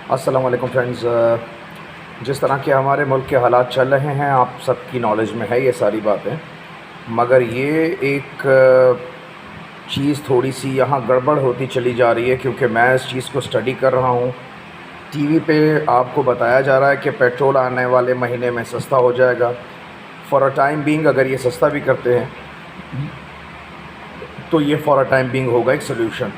السلام علیکم فرینڈز، جس طرح کے ہمارے ملک کے حالات چل رہے ہیں آپ سب کی نالج میں ہے یہ ساری باتیں، مگر یہ ایک چیز تھوڑی سی یہاں گڑبڑ ہوتی چلی جا رہی ہے، کیونکہ میں اس چیز کو اسٹڈی کر رہا ہوں۔ ٹی وی پہ آپ کو بتایا جا رہا ہے کہ پیٹرول آنے والے مہینے میں سستا ہو جائے گا۔ فار اے ٹائم بینگ اگر یہ سستا بھی کرتے ہیں تو یہ فار اے ٹائم بینگ ہوگا ایک سلیوشن۔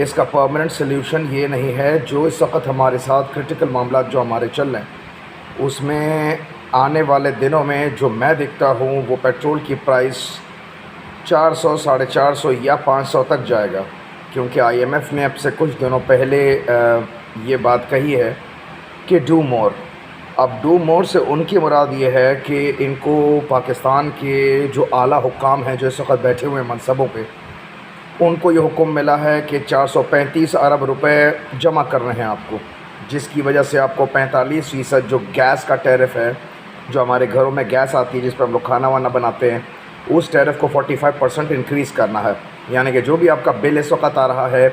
اس کا پرماننٹ سلیوشن یہ نہیں ہے۔ جو اس وقت ہمارے ساتھ کرٹیکل معاملات جو ہمارے چل رہے ہیں، اس میں آنے والے دنوں میں جو میں دیکھتا ہوں وہ پیٹرول کی پرائس 400، 450 یا 500 تک جائے گا، کیونکہ آئی ایم ایف نے اب سے کچھ دنوں پہلے یہ بات کہی ہے کہ ڈو مور۔ اب ڈو مور سے ان کی مراد یہ ہے کہ ان کو پاکستان کے جو اعلیٰ حکام ہیں جو اس وقت بیٹھے ہوئے ہیں منصبوں پہ، ان کو یہ حکم ملا ہے کہ 435 ارب روپے جمع کرنے ہیں آپ کو، جس کی وجہ سے آپ کو 45% جو گیس کا ٹیرف ہے، جو ہمارے گھروں میں گیس آتی ہے جس پر ہم لوگ کھانا وانا بناتے ہیں، اس ٹیرف کو 45% انکریز کرنا ہے۔ یعنی کہ جو بھی آپ کا بل اس وقت آ رہا ہے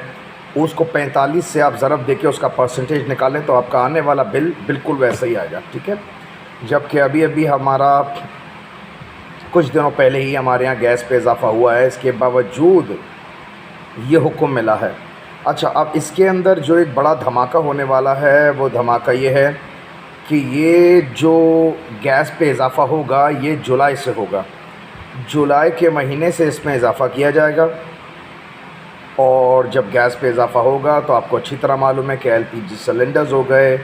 اس کو 45 سے آپ ضرب دے کے اس کا پرسنٹیج نکالیں تو آپ کا آنے والا بل بالکل ویسا ہی آئے گا، ٹھیک ہے۔ جبکہ ابھی ہمارا کچھ دنوں پہلے ہی ہمارے یہاں گیس پہ اضافہ ہوا ہے، اس کے باوجود یہ حکم ملا ہے۔ اچھا، اب اس کے اندر جو ایک بڑا دھماکہ ہونے والا ہے وہ دھماکہ یہ ہے کہ یہ جو گیس پہ اضافہ ہوگا یہ جولائی سے ہوگا۔ جولائی کے مہینے سے اس میں اضافہ کیا جائے گا، اور جب گیس پہ اضافہ ہوگا تو آپ کو اچھی طرح معلوم ہے کہ ایل پی جی سلنڈرز ہو گئے،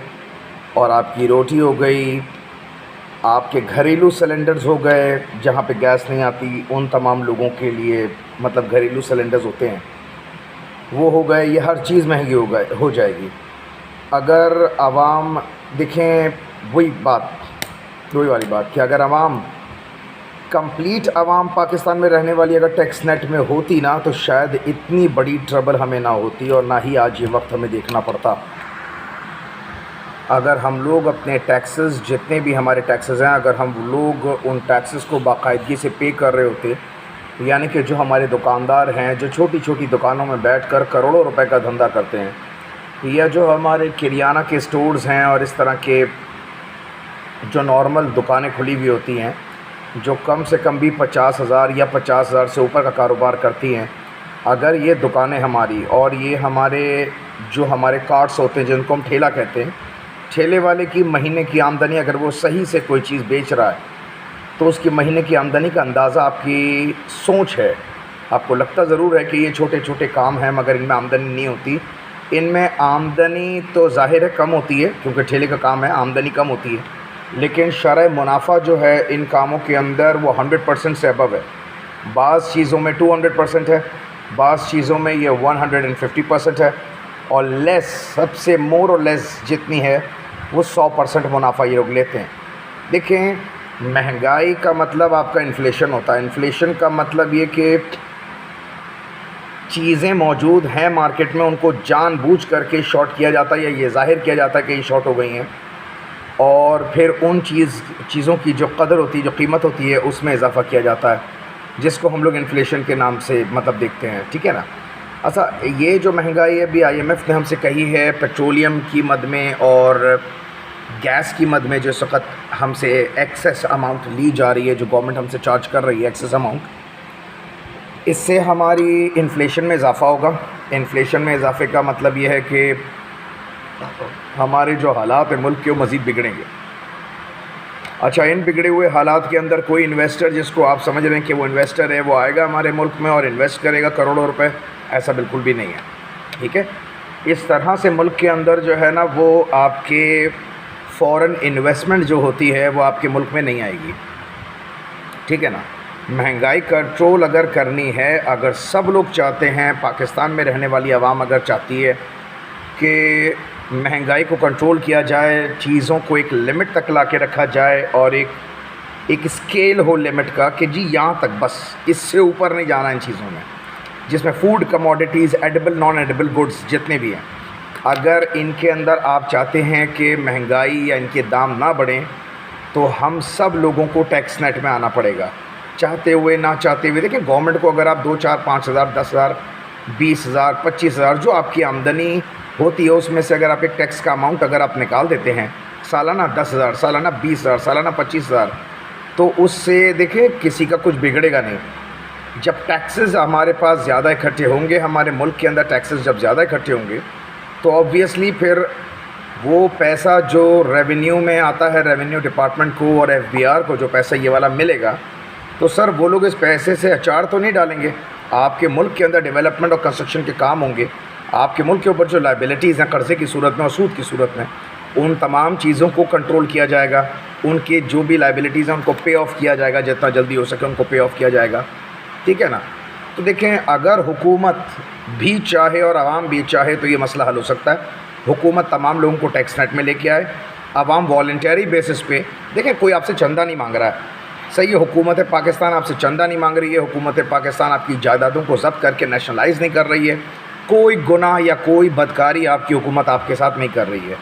اور آپ کی روٹی ہو گئی، آپ کے گھریلو سلنڈرز ہو گئے جہاں پہ گیس نہیں آتی، ان تمام لوگوں کے لیے مطلب گھریلو سلنڈرز ہوتے ہیں وہ ہو گئے، یہ ہر چیز مہنگی ہو جائے گی۔ اگر عوام دیکھیں، وہی والی بات کہ اگر عوام کمپلیٹ عوام پاکستان میں رہنے والی اگر ٹیکس نیٹ میں ہوتی نا تو شاید اتنی بڑی ٹربل ہمیں نہ ہوتی، اور نہ ہی آج یہ وقت ہمیں دیکھنا پڑتا۔ اگر ہم لوگ اپنے ٹیکسز، جتنے بھی ہمارے ٹیکسز ہیں، اگر ہم لوگ ان ٹیکسز کو باقاعدگی سے پے کر رہے ہوتے، یعنی کہ جو ہمارے دکاندار ہیں جو چھوٹی چھوٹی دکانوں میں بیٹھ کر کروڑوں روپے کا دھندا کرتے ہیں، یا جو ہمارے کریانہ کے سٹورز ہیں اور اس طرح کے جو نارمل دکانیں کھلی ہوئی ہوتی ہیں جو کم سے کم بھی 50,000 یا 50,000 سے اوپر کا کاروبار کرتی ہیں، اگر یہ دکانیں ہماری اور یہ ہمارے کارٹس ہوتے ہیں جن کو ہم ٹھیلا کہتے ہیں، ٹھیلے والے کی مہینے کی آمدنی اگر وہ صحیح سے کوئی چیز بیچ رہا ہے تو اس کی مہینے کی آمدنی کا اندازہ آپ کی سوچ ہے۔ آپ کو لگتا ضرور ہے کہ یہ چھوٹے چھوٹے کام ہیں مگر ان میں آمدنی نہیں ہوتی۔ ان میں آمدنی تو ظاہر ہے کم ہوتی ہے کیونکہ ٹھیلے کا کام ہے، آمدنی کم ہوتی ہے، لیکن شرح منافع جو ہے ان کاموں کے اندر وہ 100% سے ابو ہے۔ بعض چیزوں میں 200% ہے، بعض چیزوں میں یہ 150% ہے، اور لیس، سب سے مور اور لیس جتنی ہے وہ 100% منافع یہ لوگ لیتے ہیں۔ دیکھیں، مہنگائی کا مطلب آپ کا انفلیشن ہوتا ہے۔ انفلیشن کا مطلب یہ کہ چیزیں موجود ہیں مارکیٹ میں، ان کو جان بوجھ کر کے شارٹ کیا جاتا ہے، یا یہ ظاہر کیا جاتا ہے کہ یہ شارٹ ہو گئی ہیں، اور پھر ان چیزوں کی جو قدر ہوتی ہے، جو قیمت ہوتی ہے، اس میں اضافہ کیا جاتا ہے، جس کو ہم لوگ انفلیشن کے نام سے مطلب دیکھتے ہیں، ٹھیک ہے نا۔ اچھا، یہ جو مہنگائی ابھی آئی ایم ایف نے ہم سے کہی ہے پیٹرولیم کی مد میں اور گیس کی مد میں، جو اس وقت ہم سے ایکسیس اماؤنٹ لی جا رہی ہے، جو گورنمنٹ ہم سے چارج کر رہی ہے ایکسیس اماؤنٹ، اس سے ہماری انفلیشن میں اضافہ ہوگا۔ انفلیشن میں اضافے کا مطلب یہ ہے کہ ہمارے جو حالات ہیں ملک کے وہ مزید بگڑیں گے۔ اچھا، ان بگڑے ہوئے حالات کے اندر کوئی انویسٹر جس کو آپ سمجھ رہے ہیں کہ وہ انویسٹر ہے، وہ آئے گا ہمارے ملک میں اور انویسٹ کرے گا کروڑوں روپے، ایسا بالکل بھی نہیں ہے، ٹھیک ہے۔ اس طرح سے ملک کے اندر جو ہے نا وہ آپ کے فورن انویسٹمنٹ جو ہوتی ہے وہ آپ کے ملک میں نہیں آئے گی، ٹھیک ہے نا۔ مہنگائی کنٹرول اگر کرنی ہے، اگر سب لوگ چاہتے ہیں، پاکستان میں رہنے والی عوام اگر چاہتی ہے کہ مہنگائی کو کنٹرول کیا جائے، چیزوں کو ایک لمٹ تک لا کے رکھا جائے، اور ایک اسکیل ہو لمٹ کا کہ جی یہاں تک بس، اس سے اوپر نہیں جانا ان چیزوں میں، جس میں food commodities, edible naan edible goods جتنے بھی ہیں، اگر ان کے اندر آپ چاہتے ہیں کہ مہنگائی یا ان کے دام نہ بڑھیں تو ہم سب لوگوں کو ٹیکس نیٹ میں آنا پڑے گا۔ چاہتے ہوئے نہ چاہتے ہوئے. دیکھیں گورنمنٹ کو اگر آپ 2 4 5,000 10,000 20,000 25,000 جو آپ کی آمدنی ہوتی ہے اس میں سے اگر آپ ایک ٹیکس کا اماؤنٹ اگر آپ نکال دیتے ہیں سالانہ 10,000 سالانہ 20,000 سالانہ 25,000 تو اس سے دیکھیں کسی کا کچھ بگڑے گا نہیں. جب ٹیکسز ہمارے پاس زیادہ اکٹھے ہوں گے, ہمارے ملک کے اندر ٹیکسز جب زیادہ اکٹھے ہوں گے تو آبویسلی پھر وہ پیسہ جو ریونیو میں آتا ہے ریونیو ڈپارٹمنٹ کو اور FBR کو جو پیسہ یہ والا ملے گا تو سر وہ لوگ اس پیسے سے اچار تو نہیں ڈالیں گے. آپ کے ملک کے اندر ڈیولپمنٹ اور کنسٹرکشن کے کام ہوں گے. آپ کے ملک کے اوپر جو لائبلٹیز ہیں قرضے کی صورت میں اور سود کی صورت میں ان تمام چیزوں کو کنٹرول کیا جائے گا. ان کے جو بھی لائبلٹیز ہیں ان کو پے آف کیا جائے گا, جتنا جلدی ہو سکے ان کو پے آف کیا جائے گا. ٹھیک ہے نا. تو دیکھیں اگر حکومت بھی چاہے اور عوام بھی چاہے تو یہ مسئلہ حل ہو سکتا ہے. حکومت تمام لوگوں کو ٹیکس نیٹ میں لے کے آئے, عوام والنٹری بیسس پہ. دیکھیں کوئی آپ سے چندہ نہیں مانگ رہا ہے, صحیح ہے. حکومت پاکستان آپ سے چندہ نہیں مانگ رہی ہے, حکومت پاکستان آپ کی جائیدادوں کو ضبط کر کے نیشنلائز نہیں کر رہی ہے, کوئی گناہ یا کوئی بدکاری آپ کی حکومت آپ کے ساتھ نہیں کر رہی ہے.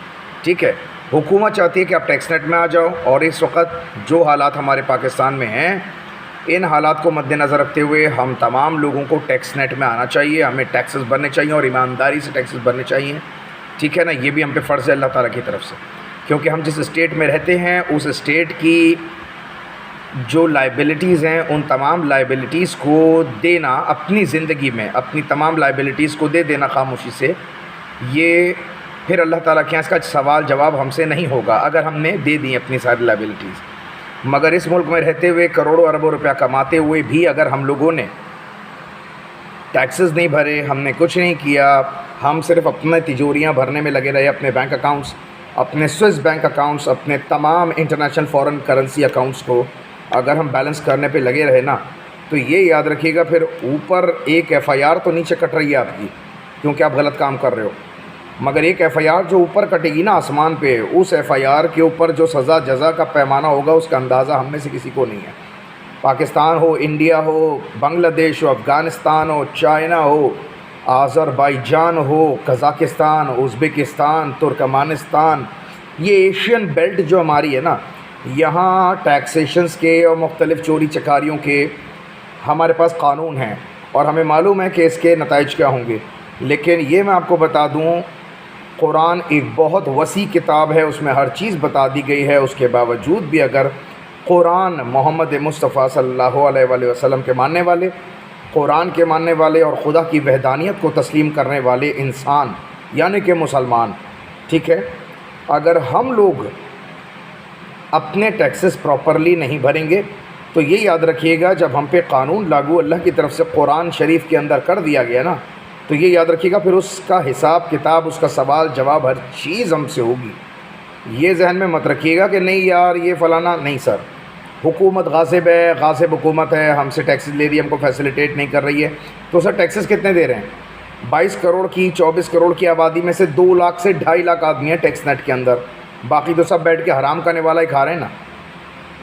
ٹھیک ہے. حکومت چاہتی ہے کہ آپ ٹیکس نیٹ میں آ جاؤ, اور اس وقت جو حالات ہمارے پاکستان میں ہیں ان حالات کو مد نظر رکھتے ہوئے ہم تمام لوگوں کو ٹیکس نیٹ میں آنا چاہیے, ہمیں ٹیکسز بھرنے چاہیے اور ایمانداری سے ٹیکسز بھرنے چاہیے. ٹھیک ہے نا. یہ بھی ہم پہ فرض ہے اللہ تعالیٰ کی طرف سے, کیونکہ ہم جس اسٹیٹ میں رہتے ہیں اس اسٹیٹ کی جو لائبلٹیز ہیں ان تمام لائبلٹیز کو دینا اپنی زندگی میں اپنی تمام لائبلٹیز کو دے دینا خاموشی سے, یہ پھر اللہ تعالیٰ کے یہاں اس کا سوال جواب ہم سے نہیں ہوگا اگر ہم نے دے دی اپنی ساری لائبلٹیز. مگر اس ملک میں رہتے ہوئے کروڑوں اربوں روپیہ کماتے ہوئے بھی اگر ہم لوگوں نے ٹیکسز نہیں بھرے, ہم نے کچھ نہیں کیا, ہم صرف اپنے تجوریاں بھرنے میں لگے رہے, اپنے بینک اکاؤنٹس, اپنے سوئس بینک اکاؤنٹس, اپنے تمام انٹرنیشنل فارن کرنسی اکاؤنٹس کو اگر ہم بیلنس کرنے پہ لگے رہے نا تو یہ یاد رکھیے گا پھر اوپر ایک FIR تو نیچے کٹ رہی ہے آپ کی کیونکہ آپ غلط کام کر رہے ہو, مگر ایک FIR جو اوپر کٹے گی نا آسمان پہ, اس FIR کے اوپر جو سزا جزا کا پیمانہ ہوگا اس کا اندازہ ہم میں سے کسی کو نہیں ہے. پاکستان ہو, انڈیا ہو, بنگلہ دیش ہو, افغانستان ہو, چائنا ہو, آذربائیجان ہو, قزاقستان, ازبکستان, ترکمانستان, یہ ایشین بیلٹ جو ہماری ہے نا, یہاں ٹیکسیشنز کے اور مختلف چوری چکاریوں کے ہمارے پاس قانون ہیں اور ہمیں معلوم ہے کہ اس کے نتائج کیا ہوں گے. لیکن یہ میں آپ کو بتا دوں قرآن ایک بہت وسیع کتاب ہے, اس میں ہر چیز بتا دی گئی ہے. اس کے باوجود بھی اگر قرآن محمد مصطفیٰ صلی اللہ علیہ وآلہ وسلم کے ماننے والے, قرآن کے ماننے والے اور خدا کی وحدانیت کو تسلیم کرنے والے انسان یعنی کہ مسلمان, ٹھیک ہے, اگر ہم لوگ اپنے ٹیکسز پراپرلی نہیں بھریں گے تو یہ یاد رکھیے گا جب ہم پہ قانون لاگو اللہ کی طرف سے قرآن شریف کے اندر کر دیا گیا نا تو یہ یاد رکھیے گا پھر اس کا حساب کتاب, اس کا سوال جواب ہر چیز ہم سے ہوگی. یہ ذہن میں مت رکھیے گا کہ نہیں یار یہ فلانا, نہیں سر, حکومت غاصب ہے, غاصب حکومت ہے, ہم سے ٹیکسز لے رہی ہے, ہم کو فیسیلیٹیٹ نہیں کر رہی ہے. تو سر ٹیکسز کتنے دے رہے ہیں؟ 22 کروڑ کی 24 کروڑ کی آبادی میں سے 2 لاکھ سے 2.5 لاکھ آدمی ہیں ٹیکس نیٹ کے اندر, باقی تو سب بیٹھ کے حرام کرنے والا ہی کھا رہے ہیں نا,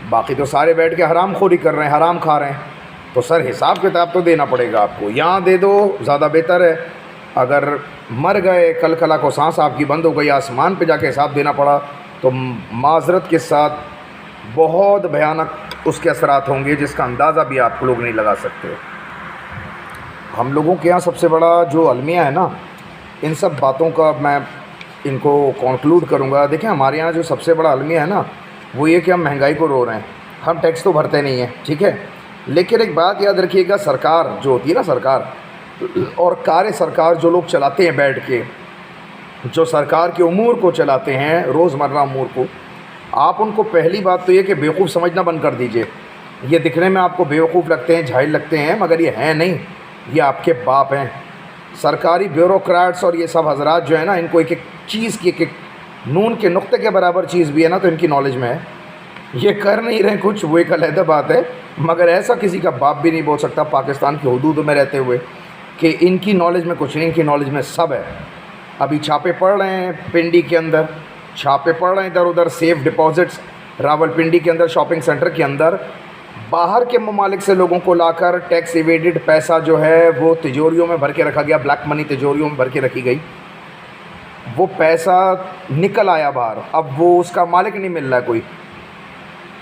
باقی تو سارے بیٹھ کے حرام خوری کر رہے ہیں, حرام کھا رہے ہیں. تو سر حساب کتاب تو دینا پڑے گا آپ کو, یہاں دے دو زیادہ بہتر ہے. اگر مر گئے کل کلا کو سانس آپ کی بند ہو گئی, آسمان پہ جا کے حساب دینا پڑا تو معذرت کے ساتھ بہت بھیانک اس کے اثرات ہوں گے جس کا اندازہ بھی آپ لوگ نہیں لگا سکتے. ہم لوگوں کے یہاں سب سے بڑا جو المیہ ہے نا, ان سب باتوں کا میں ان کو کنکلوڈ کروں گا. دیکھیں ہمارے یہاں جو سب سے بڑا المیہ ہے نا وہ یہ کہ ہم مہنگائی کو رو رہے ہیں, ہم ٹیکس تو بھرتے نہیں ہیں, ٹھیک ہے, لیکن ایک بات یاد رکھیے گا, سرکار جو ہوتی ہے نا, سرکار اور کار سرکار جو لوگ چلاتے ہیں بیٹھ کے, جو سرکار کے امور کو چلاتے ہیں, روزمرہ امور کو, آپ ان کو پہلی بات تو یہ کہ بیوقوف سمجھنا بند کر دیجئے. یہ دکھنے میں آپ کو بیوقوف لگتے ہیں, جاہل لگتے ہیں, مگر یہ ہیں نہیں, یہ آپ کے باپ ہیں. سرکاری بیوروکریٹس اور یہ سب حضرات جو ہیں نا, ان کو ایک ایک چیز کی ایک نون کے نقطے کے برابر چیز بھی ہے نا تو ان کی نالج میں ہے. یہ کر نہیں رہے کچھ, وہ ایک علیحدہ بات ہے, مگر ایسا کسی کا باپ بھی نہیں بول سکتا پاکستان کی حدود میں رہتے ہوئے کہ ان کی نالج میں کچھ نہیں, ان کی نالج میں سب ہے. ابھی چھاپے پڑ رہے ہیں پنڈی کے اندر, چھاپے پڑ رہے ہیں ادھر ادھر, سیف ڈپازٹس راول پنڈی کے اندر, شاپنگ سینٹر کے اندر, باہر کے ممالک سے لوگوں کو لا کر ٹیکس ایویڈڈ پیسہ جو ہے وہ تجوریوں میں بھر کے رکھا گیا, بلیک منی تجوریوں میں بھر کے رکھی گئی. وہ پیسہ نکل آیا باہر, اب وہ اس کا مالک نہیں مل رہا ہے کوئی.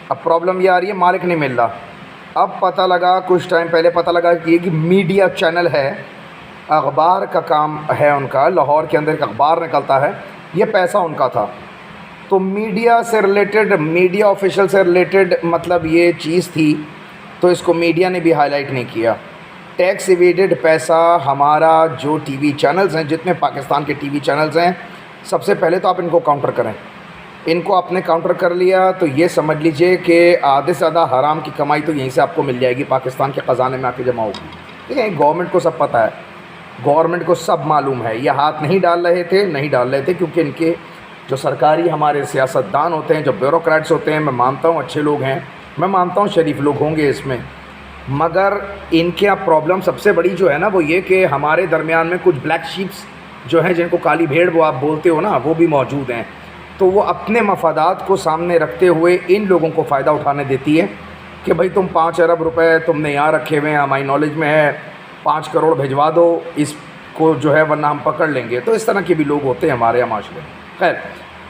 اب پرابلم یہ آ رہی ہے مالک نہیں مل رہا, اب پتہ لگا کچھ ٹائم پہلے پتہ لگا کہ یہ میڈیا چینل ہے، اخبار کا کام ہے ان کا، لاہور کے اندر ایک اخبار نکلتا ہے، یہ پیسہ ان کا تھا۔ تو میڈیا سے ریلیٹڈ، میڈیا آفیشل سے ریلیٹڈ مطلب یہ چیز تھی، تو اس کو میڈیا نے بھی ہائی لائٹ نہیں کیا۔ ٹیکس ایویڈڈ پیسہ ہمارا جو ٹی وی چینلز ہیں، جتنے پاکستان کے ٹی وی چینلز ہیں، سب سے پہلے تو آپ ان کو کاؤنٹر کریں۔ ان کو آپ نے کاؤنٹر کر لیا تو یہ سمجھ لیجئے کہ آدھے سے زیادہ حرام کی کمائی تو یہیں سے آپ کو مل جائے گی، پاکستان کے خزانے میں آ کے جمع ہوگی۔ دیکھیں گورنمنٹ کو سب پتہ ہے، گورنمنٹ کو سب معلوم ہے، یہ ہاتھ نہیں ڈال رہے تھے کیونکہ ان کے جو سرکاری ہمارے سیاستدان ہوتے ہیں، جو بیوروکریٹس ہوتے ہیں، میں مانتا ہوں اچھے لوگ ہیں، میں مانتا ہوں شریف لوگ ہوں گے اس میں، مگر ان کے اب پرابلم سب سے بڑی جو ہے نا وہ یہ کہ ہمارے درمیان میں کچھ بلیک شیپس جو ہیں، جن کو کالی بھیڑ وہ آپ بولتے ہو نا، وہ بھی موجود ہیں۔ تو وہ اپنے مفادات کو سامنے رکھتے ہوئے ان لوگوں کو فائدہ اٹھانے دیتی ہے کہ بھائی تم 5 ارب روپے تم نے یہاں رکھے ہوئے ہیں، ہماری نالج میں ہے، 5 کروڑ بھجوا دو اس کو جو ہے، ورنہ ہم پکڑ لیں گے۔ تو اس طرح کے بھی لوگ ہوتے ہیں ہمارے یہاں معاشرے میں۔ خیر،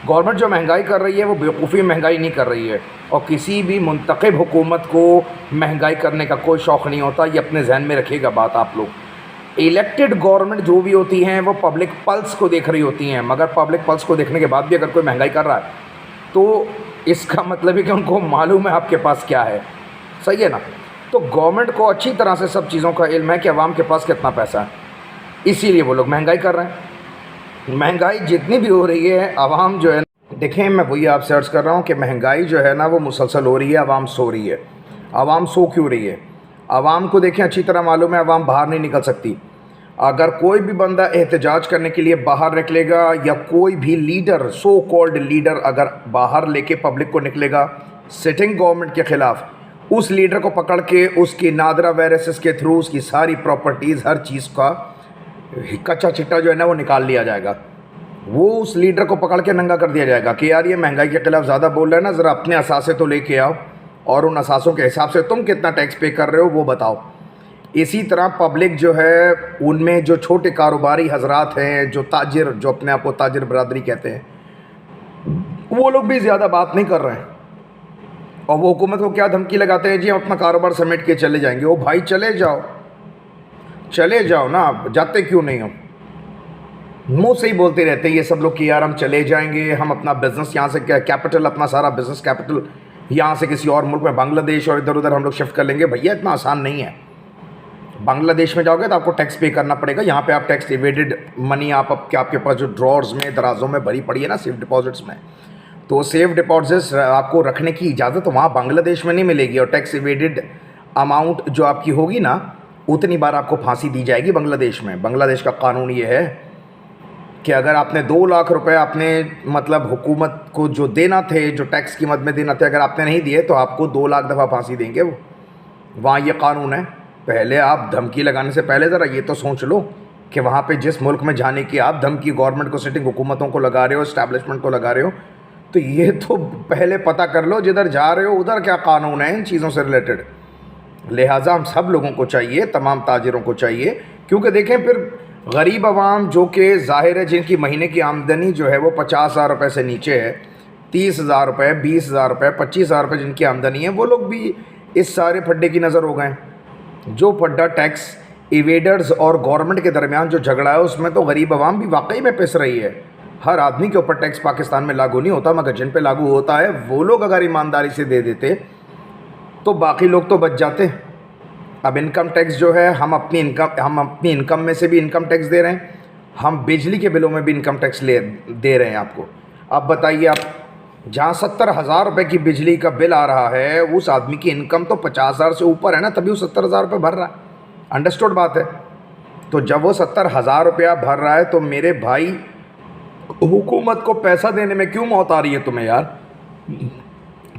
گورنمنٹ جو مہنگائی کر رہی ہے وہ بیوقوفی مہنگائی نہیں کر رہی ہے، اور کسی بھی منتخب حکومت کو مہنگائی کرنے کا کوئی شوق نہیں ہوتا، یہ اپنے ذہن میں رکھیے گا بات آپ لوگ۔ الیکٹڈ گورنمنٹ جو بھی ہوتی ہیں وہ پبلک پلس کو دیکھ رہی ہوتی ہیں، مگر پبلک پلس کو دیکھنے کے بعد بھی اگر کوئی مہنگائی کر رہا ہے تو اس کا مطلب ہے کہ ان کو معلوم ہے آپ کے پاس کیا ہے، صحیح ہے نا؟ تو گورنمنٹ کو اچھی طرح سے سب چیزوں کا علم ہے کہ عوام کے پاس کتنا پیسہ ہے، اسی لیے وہ لوگ مہنگائی کر رہے ہیں۔ مہنگائی جتنی بھی ہو رہی ہے، عوام جو ہے، دیکھیں میں وہی آپ سے عرض کر رہا ہوں کہ مہنگائی جو ہے نا وہ مسلسل ہو رہی ہے، عوام سو رہی ہے۔ عوام سو کیوں رہی ہے؟ عوام کو دیکھیں اچھی طرح معلوم ہے عوام باہر نہیں نکل سکتی۔ اگر کوئی بھی بندہ احتجاج کرنے کے لیے باہر نکلے گا، یا کوئی بھی لیڈر، سو کالڈ لیڈر اگر باہر لے کے پبلک کو نکلے گا سٹنگ گورنمنٹ کے خلاف، اس لیڈر کو پکڑ کے اس کی نادرہ ویریسز کے تھرو اس کی ساری پراپرٹیز، ہر چیز کا کچا چٹا جو ہے نا وہ نکال لیا جائے گا۔ وہ اس لیڈر کو پکڑ کے ننگا کر دیا جائے گا کہ یار یہ مہنگائی کے خلاف زیادہ بول رہا ہے نا، ذرا اپنے اثاثے تو لے کے آؤ، اور ان اثاثوں کے حساب سے تم کتنا ٹیکس پے کر رہے ہو وہ بتاؤ۔ اسی طرح پبلک جو ہے، ان میں جو چھوٹے کاروباری حضرات ہیں، جو تاجر، جو اپنے آپ کو تاجر برادری کہتے ہیں، وہ لوگ بھی زیادہ بات نہیں کر رہے ہیں، اور وہ حکومت کو کیا دھمکی لگاتے ہیں، جی ہم اپنا کاروبار سمیٹ کے چلے جائیں گے۔ وہ بھائی چلے جاؤ نا، جاتے کیوں نہیں ہو؟ منہ سے ہی بولتے رہتے ہیں یہ سب لوگ کہ یار ہم چلے جائیں گے، ہم اپنا بزنس یہاں سے کیپٹل، اپنا سارا بزنس کیپٹل یہاں سے کسی اور ملک میں، بنگلہ دیش اور ادھر ادھر ہم لوگ شفٹ کر لیں گے۔ بھیا اتنا آسان نہیں ہے۔ بنگلہ دیش میں جاؤ گے تو آپ کو ٹیکس پے کرنا پڑے گا، یہاں پہ آپ ٹیکس ایویڈڈ منی آپ کے پاس جو ڈرارز میں، درازوں میں بھری پڑی ہے نا سیف ڈپازٹس میں، تو سیف ڈپازٹس آپ کو رکھنے کی اجازت وہاں بنگلہ دیش میں نہیں ملے گی، اور ٹیکس ایویڈڈ اماؤنٹ جو آپ کی ہوگی نا اتنی بار آپ کو پھانسی دی جائے گی بنگلہ دیش میں۔ بنگلہ دیش کا قانون یہ ہے کہ اگر آپ نے 2 لاکھ روپے آپ نے مطلب حکومت کو جو دینا تھے، جو ٹیکس کی مد میں دینا تھے، اگر آپ نے نہیں دیے تو آپ کو 2 لاکھ دفعہ پھانسی دیں گے وہ، وہاں یہ قانون ہے۔ پہلے آپ دھمکی لگانے سے پہلے ذرا یہ تو سوچ لو کہ وہاں پہ جس ملک میں جانے کی آپ دھمکی گورنمنٹ کو، سٹنگ حکومتوں کو لگا رہے ہو، اسٹیبلشمنٹ کو لگا رہے ہو، تو یہ تو پہلے پتہ کر لو جدھر جا رہے ہو ادھر کیا قانون ہے ان چیزوں سے ریلیٹڈ۔ لہٰذا ہم سب لوگوں کو چاہیے، تمام تاجروں کو چاہیے، کیونکہ دیکھیں پھر غریب عوام جو کہ ظاہر ہے جن کی مہینے کی آمدنی جو ہے وہ 50,000 روپے سے نیچے ہے، 30,000 روپے، 20,000 روپے، 25,000 روپے جن کی آمدنی ہے، وہ لوگ بھی اس سارے پھڈے کی نظر ہو گئے۔ جو پھڈا ٹیکس ایویڈرز اور گورنمنٹ کے درمیان جو جھگڑا ہے اس میں تو غریب عوام بھی واقعی میں پس رہی ہے۔ ہر آدمی کے اوپر ٹیکس پاکستان میں لاگو نہیں ہوتا، مگر جن پہ لاگو ہوتا ہے وہ لوگ اگر ایمانداری سے دے دیتے تو باقی لوگ تو بچ جاتے۔ اب انکم ٹیکس جو ہے ہم اپنی انکم میں سے بھی انکم ٹیکس دے رہے ہیں، ہم بجلی کے بلوں میں بھی انکم ٹیکس دے رہے ہیں آپ کو۔ اب بتائیے، آپ جہاں 70,000 روپے کی بجلی کا بل آ رہا ہے، اس آدمی کی انکم تو 50,000 سے اوپر ہے نا، تبھی وہ 70,000 روپے بھر رہا ہے۔ انڈرسٹوڈ بات ہے؟ تو جب وہ 70,000 روپیہ بھر رہا ہے تو میرے بھائی حکومت کو پیسہ دینے میں کیوں موت آ رہی ہے تمہیں یار؟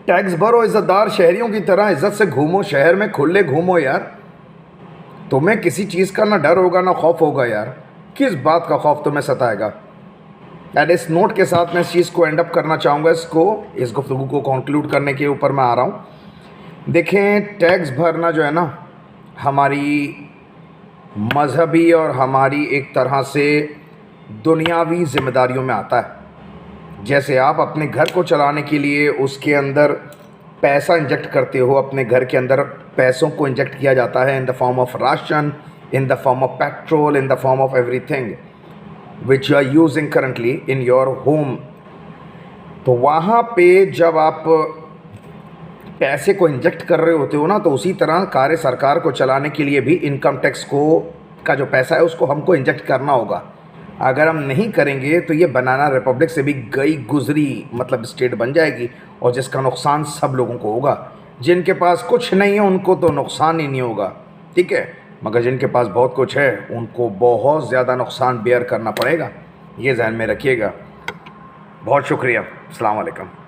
ٹیکس بھرو، عزت دار شہریوں کی طرح عزت سے گھومو، شہر میں کھلے گھومو یار۔ تمہیں کسی چیز کا نہ ڈر ہوگا نہ خوف ہوگا یار، کس بات کا خوف تمہیں ستائے گا؟ اینڈ اس نوٹ کے ساتھ میں اس چیز کو اینڈ اپ کرنا چاہوں گا، اس گفتگو کو کنکلوڈ کرنے کے اوپر میں آ رہا ہوں۔ دیکھیں، ٹیکس بھرنا جو ہے نا ہماری مذہبی اور ہماری ایک طرح سے دنیاوی ذمہ داریوں میں آتا ہے۔ جیسے آپ اپنے گھر کو چلانے کے لیے اس کے اندر پیسہ انجیکٹ کرتے ہو اپنے گھر کے اندر، پیسوں کو انجیکٹ کیا جاتا ہے in the form of ration, in the form of petrol, in the form of everything which you are using currently in your home. تو وہاں پہ جب آپ پیسے کو انجیکٹ کر رہے ہوتے ہو نا، تو اسی طرح کار سرکار کو چلانے کے لیے بھی انکم ٹیکس کا جو پیسہ ہے اس کو ہم کو انجیکٹ کرنا ہوگا. اگر ہم نہیں کریں گے تو یہ بنانا ریپبلک سے بھی گئی گزری مطلب اسٹیٹ بن جائے گی، اور جس کا نقصان سب لوگوں کو ہوگا. جن کے پاس کچھ نہیں ہے ان کو تو نقصان ہی نہیں ہوگا، ٹھیک ہے، مگر جن کے پاس بہت کچھ ہے ان کو بہت زیادہ نقصان بیئر کرنا پڑے گا. یہ ذہن میں رکھیے گا. بہت شکریہ. السلام علیکم.